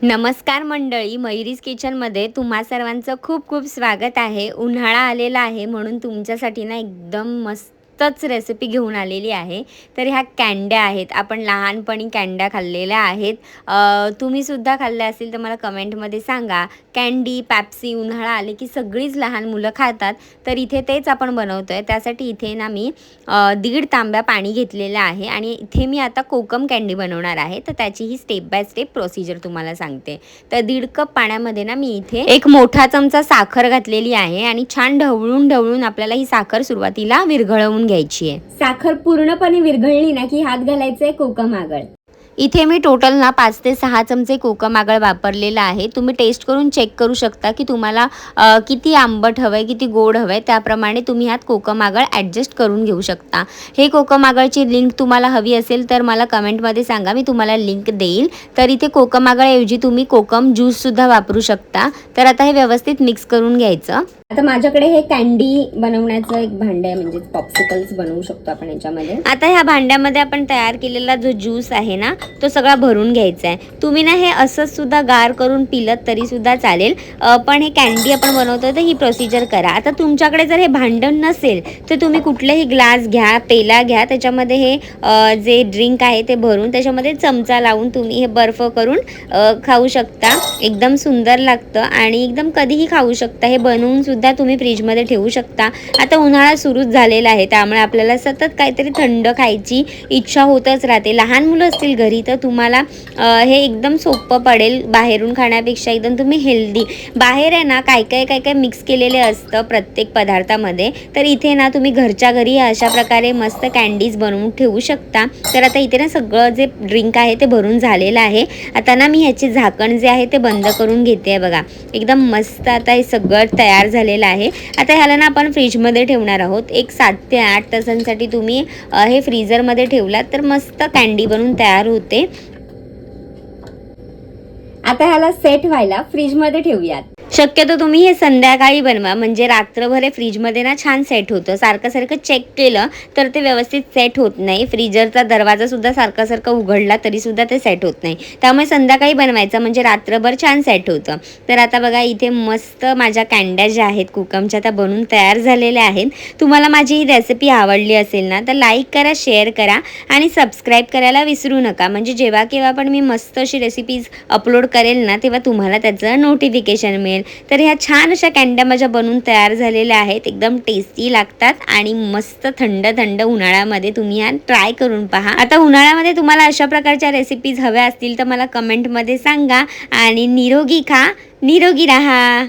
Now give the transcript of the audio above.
नमस्कार मंडळी, मयुरीज किचनमध्ये तुम्हा सर्वांचं खूप खूप स्वागत आहे. उन्हाळा आलेला आहे म्हणून तुमच्यासाठी ना एकदम मस्तच रेसिपी घेऊन आलेली आहे. तर ह्या कँड्या आहेत. आपण लहानपणी कँड्या खाल्लेल्या आहेत. तुम्हीसुद्धा खाल्ल्या असतील तर मला कमेंटमध्ये सांगा. कँडी, पॅप्सी उन्हाळा आले की सगळीच लहान मुलं खातात. तर इथे तेच आपण बनवतो आहे. त्यासाठी इथे ना मी 1.5 तांब्या पाणी घेतलेलं आहे आणि इथे मी आता कोकम कँडी बनवणार आहे. तर त्याची ही स्टेप बाय स्टेप प्रोसिजर तुम्हाला सांगते. तर 1.5 कप पाण्यामध्ये ना मी इथे एक मोठा चमचा साखर घातलेली आहे आणि छान ढवळून ढवळून आपल्याला ही साखर सुरुवातीला विरघळवून घ्यायची आहे. साखर पूर्णपणे विरघळली ना की हात घालायचे कोकम आगळ. इथे मी टोटल ना 5 ते 6 चमचे कोकम आगळ वापरलेला आहे. तुम्ही टेस्ट करून चेक करू शकता की तुम्हाला किती आंबट हवं आहे, किती गोड हवं आहे, त्याप्रमाणे तुम्ही ह्यात कोकम आगळ ॲडजस्ट करून घेऊ शकता. हे कोकम आगळची लिंक तुम्हाला हवी असेल तर मला कमेंटमध्ये सांगा, मी तुम्हाला लिंक देईल. तर इथे कोकम आगळऐवजी तुम्ही कोकम ज्यूससुद्धा वापरू शकता. तर आता हे व्यवस्थित मिक्स करून घ्यायचं. आता माझ्याकडे हे कँडी बनवण्याचं एक भांडं आहे, म्हणजे पॉप्सिकल्स बनवू शकतो आपण याच्यामध्ये. आता ह्या भांड्यामध्ये आपण तयार केलेला जो ज्यूस आहे ना तो सगळा भरून घ्यायचा आहे. तुम्ही ना हे असंच सुद्धा गार करून पिलत तरी सुद्धा चालेल, पण हे कँडी आपण बनवतो तर ही प्रोसिजर करा. आता तुमच्याकडे जर हे भांडण नसेल तर तुम्ही कुठलेही ग्लास घ्या, पेला घ्या, त्याच्यामध्ये हे जे ड्रिंक आहे ते भरून त्याच्यामध्ये चमचा लावून तुम्ही हे बर्फ करून खाऊ शकता. एकदम सुंदर लागतं आणि एकदम कधीही खाऊ शकता. हे बनवून सुद्धा तुम्ही फ्रीजमध्ये ठेवू शकता. आता उन्हाळा सुरूच झालेला आहे त्यामुळे आपल्याला सतत काहीतरी थंड खायची इच्छा होतच राहते. लहान मुलं असतील घरी तर तुम्हाला हे एकदम सोपं पडेल. बाहेरून खाण्यापेक्षा एकदम तुम्ही हेल्दी. बाहेर आहे ना काय काय मिक्स केलेले असतं प्रत्येक पदार्थामध्ये. तर इथे ना तुम्ही घरच्या घरी अशा प्रकारे मस्त कँडीज बनवून ठेवू शकता. तर आता इथे ना सगळं जे ड्रिंक आहे ते भरून झालेलं आहे. आता ना मी ह्याचे झाकण जे आहे ते बंद करून घेते. बघा एकदम मस्त आता हे सगळं तयार झालेलं आहे. आता ह्याला ना आपण फ्रीजमध्ये ठेवणार आहोत. एक 7 ते 8 तासांसाठी तुम्ही हे फ्रीझरमध्ये ठेवलात तर मस्त कँडी बनून तयार होते. आता ह्याला सेट व्हायला फ्रीजमध्ये ठेवूयात. शक्यतो तुम्ही हे संध्याकाळी बनवा, म्हणजे रात्रभर हे फ्रीजमध्ये ना छान सेट होतं. सारखं चेक केलं तर ते व्यवस्थित सेट होत नाही. फ्रीजरचा दरवाजासुद्धा सारखं उघडला तरीसुद्धा ते सेट होत नाही. त्यामुळे संध्याकाळी बनवायचं म्हणजे रात्रभर छान सेट होतं. तर आता बघा इथे मस्त माझ्या कँड्या ज्या आहेत कोकमच्या त्या बनून तयार झालेल्या आहेत. तुम्हाला माझी ही रेसिपी आवडली असेल ना तर लाईक करा, शेअर करा आणि सबस्क्राईब करायला विसरू नका. म्हणजे जेव्हा केव्हा पण मी मस्त अशी रेसिपीज अपलोड करेल ना तेव्हा तुम्हाला त्याचं नोटिफिकेशन मिळेल. तर ह्या छान अशा कँड्या माझ्या बनून तयार झालेल्या आहेत. एकदम टेस्टी लागतात आणि मस्त थंड थंड उन्हाळ्यामध्ये तुम्ही ह्या ट्राय करून पहा. आता उन्हाळ्यामध्ये तुम्हाला अशा प्रकारच्या रेसिपीज हव्या असतील तर मला कमेंटमध्ये सांगा आणि निरोगी खा, निरोगी राहा.